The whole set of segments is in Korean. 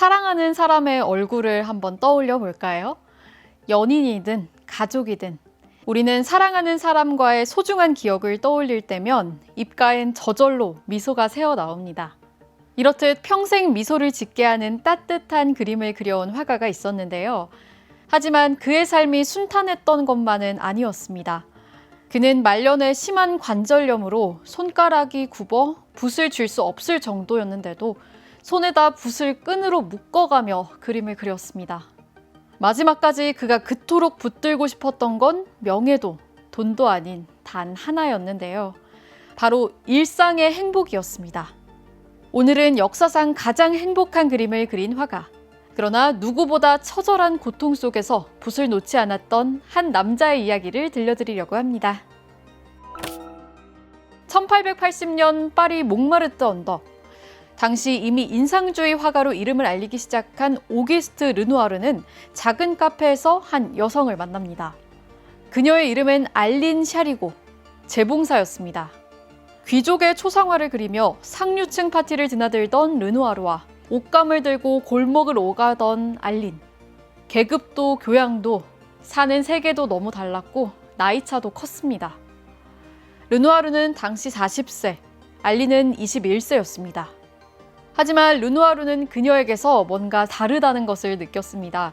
사랑하는 사람의 얼굴을 한번 떠올려 볼까요? 연인이든 가족이든 우리는 사랑하는 사람과의 소중한 기억을 떠올릴 때면 입가엔 저절로 미소가 새어 나옵니다. 이렇듯 평생 미소를 짓게 하는 따뜻한 그림을 그려온 화가가 있었는데요. 하지만 그의 삶이 순탄했던 것만은 아니었습니다. 그는 말년에 심한 관절염으로 손가락이 굽어 붓을 쥘 수 없을 정도였는데도 손에다 붓을 끈으로 묶어가며 그림을 그렸습니다. 마지막까지 그가 그토록 붙들고 싶었던 건 명예도 돈도 아닌 단 하나였는데요. 바로 일상의 행복이었습니다. 오늘은 역사상 가장 행복한 그림을 그린 화가, 그러나 누구보다 처절한 고통 속에서 붓을 놓지 않았던 한 남자의 이야기를 들려드리려고 합니다. 1880년 파리 몽마르트 언덕. 당시 이미 인상주의 화가로 이름을 알리기 시작한 오기스트 르누아르는 작은 카페에서 한 여성을 만납니다. 그녀의 이름은 알린 샤리고, 재봉사였습니다. 귀족의 초상화를 그리며 상류층 파티를 드나들던 르누아르와 옷감을 들고 골목을 오가던 알린. 계급도 교양도 사는 세계도 너무 달랐고 나이차도 컸습니다. 르누아르는 당시 40세, 알린은 21세였습니다. 하지만 르누아르는 그녀에게서 뭔가 다르다는 것을 느꼈습니다.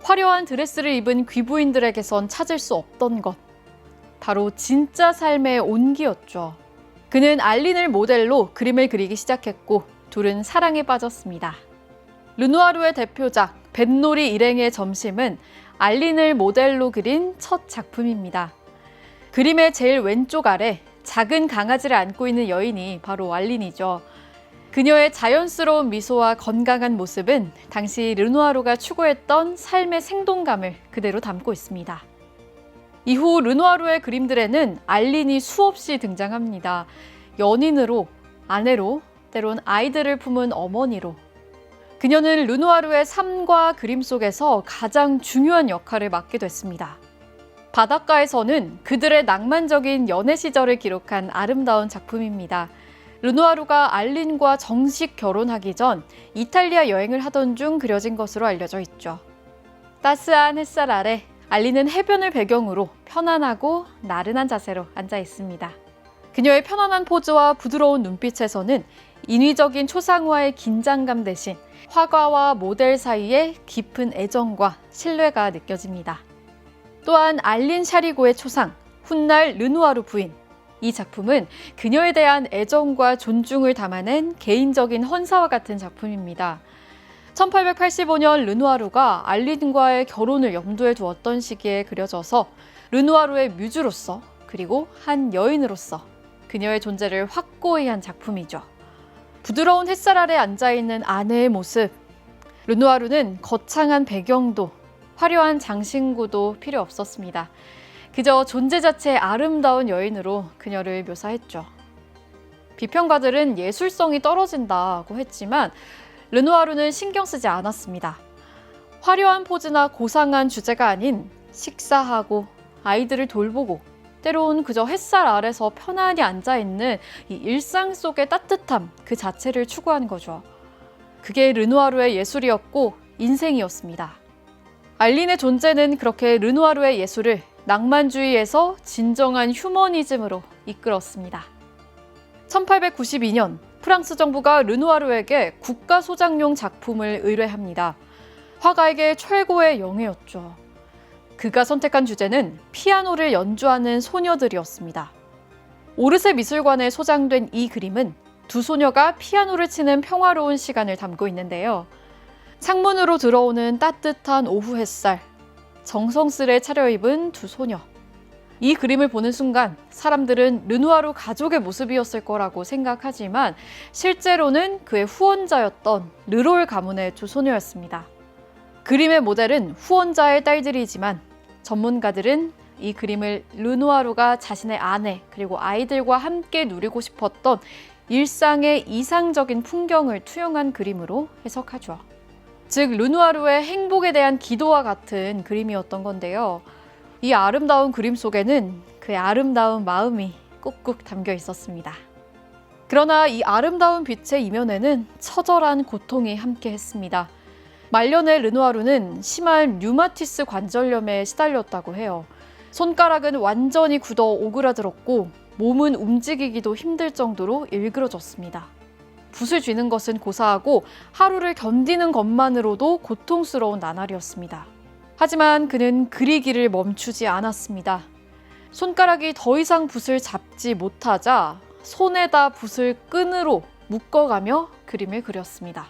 화려한 드레스를 입은 귀부인들에게선 찾을 수 없던 것. 바로 진짜 삶의 온기였죠. 그는 알린을 모델로 그림을 그리기 시작했고 둘은 사랑에 빠졌습니다. 르누아르의 대표작 뱃놀이 일행의 점심은 알린을 모델로 그린 첫 작품입니다. 그림의 제일 왼쪽 아래 작은 강아지를 안고 있는 여인이 바로 알린이죠. 그녀의 자연스러운 미소와 건강한 모습은 당시 르누아르가 추구했던 삶의 생동감을 그대로 담고 있습니다. 이후 르누아르의 그림들에는 알린이 수없이 등장합니다. 연인으로, 아내로, 때론 아이들을 품은 어머니로. 그녀는 르누아르의 삶과 그림 속에서 가장 중요한 역할을 맡게 됐습니다. 바닷가에서는 그들의 낭만적인 연애 시절을 기록한 아름다운 작품입니다. 르누아르가 알린과 정식 결혼하기 전 이탈리아 여행을 하던 중 그려진 것으로 알려져 있죠. 따스한 햇살 아래 알린은 해변을 배경으로 편안하고 나른한 자세로 앉아 있습니다. 그녀의 편안한 포즈와 부드러운 눈빛에서는 인위적인 초상화의 긴장감 대신 화가와 모델 사이의 깊은 애정과 신뢰가 느껴집니다. 또한 알린 샤리고의 초상, 훗날 르누아르 부인. 이 작품은 그녀에 대한 애정과 존중을 담아낸 개인적인 헌사와 같은 작품입니다. 1885년 르누아르가 알린과의 결혼을 염두에 두었던 시기에 그려져서 르누아르의 뮤즈로서 그리고 한 여인으로서 그녀의 존재를 확고히 한 작품이죠. 부드러운 햇살 아래 앉아있는 아내의 모습. 르누아르는 거창한 배경도 화려한 장신구도 필요 없었습니다. 그저 존재 자체의 아름다운 여인으로 그녀를 묘사했죠. 비평가들은 예술성이 떨어진다고 했지만 르누아르는 신경 쓰지 않았습니다. 화려한 포즈나 고상한 주제가 아닌 식사하고 아이들을 돌보고 때론 그저 햇살 아래서 편안히 앉아있는 이 일상 속의 따뜻함 그 자체를 추구한 거죠. 그게 르누아르의 예술이었고 인생이었습니다. 알린의 존재는 그렇게 르누아르의 예술을 낭만주의에서 진정한 휴머니즘으로 이끌었습니다. 1892년 프랑스 정부가 르누아르에게 국가소장용 작품을 의뢰합니다. 화가에게 최고의 영예였죠. 그가 선택한 주제는 피아노를 연주하는 소녀들이었습니다. 오르세 미술관에 소장된 이 그림은 두 소녀가 피아노를 치는 평화로운 시간을 담고 있는데요. 창문으로 들어오는 따뜻한 오후 햇살, 정성스레 차려입은 두 소녀. 이 그림을 보는 순간 사람들은 르누아르 가족의 모습이었을 거라고 생각하지만 실제로는 그의 후원자였던 르롤 가문의 두 소녀였습니다. 그림의 모델은 후원자의 딸들이지만 전문가들은 이 그림을 르누아르가 자신의 아내 그리고 아이들과 함께 누리고 싶었던 일상의 이상적인 풍경을 투영한 그림으로 해석하죠. 즉 르누아르의 행복에 대한 기도와 같은 그림이었던 건데요. 이 아름다운 그림 속에는 그의 아름다운 마음이 꾹꾹 담겨 있었습니다. 그러나 이 아름다운 빛의 이면에는 처절한 고통이 함께했습니다. 말년에 르누아르는 심한 류마티스 관절염에 시달렸다고 해요. 손가락은 완전히 굳어 오그라들었고 몸은 움직이기도 힘들 정도로 일그러졌습니다. 붓을 쥐는 것은 고사하고 하루를 견디는 것만으로도 고통스러운 나날이었습니다. 하지만 그는 그리기를 멈추지 않았습니다. 손가락이 더 이상 붓을 잡지 못하자 손에다 붓을 끈으로 묶어가며 그림을 그렸습니다.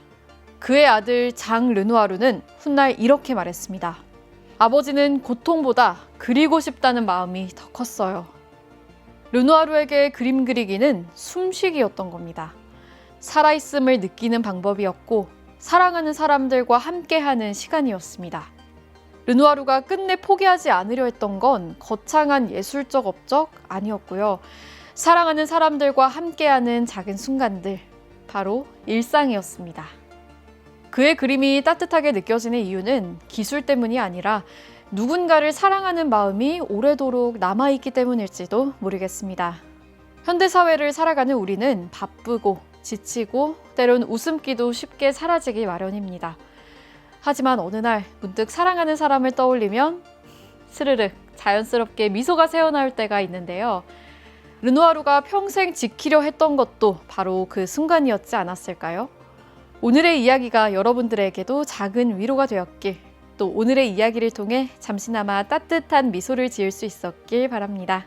그의 아들 장 르누아르는 훗날 이렇게 말했습니다. 아버지는 고통보다 그리고 싶다는 마음이 더 컸어요. 르누아르에게 그림 그리기는 숨쉬기였던 겁니다. 살아있음을 느끼는 방법이었고 사랑하는 사람들과 함께하는 시간이었습니다. 르누아르가 끝내 포기하지 않으려 했던 건 거창한 예술적 업적 아니었고요. 사랑하는 사람들과 함께하는 작은 순간들, 바로 일상이었습니다. 그의 그림이 따뜻하게 느껴지는 이유는 기술 때문이 아니라 누군가를 사랑하는 마음이 오래도록 남아있기 때문일지도 모르겠습니다. 현대사회를 살아가는 우리는 바쁘고 지치고 때론 웃음기도 쉽게 사라지기 마련입니다. 하지만 어느 날 문득 사랑하는 사람을 떠올리면 스르륵 자연스럽게 미소가 새어나올 때가 있는데요. 르누아르가 평생 지키려 했던 것도 바로 그 순간이었지 않았을까요? 오늘의 이야기가 여러분들에게도 작은 위로가 되었길, 또 오늘의 이야기를 통해 잠시나마 따뜻한 미소를 지을 수 있었길 바랍니다.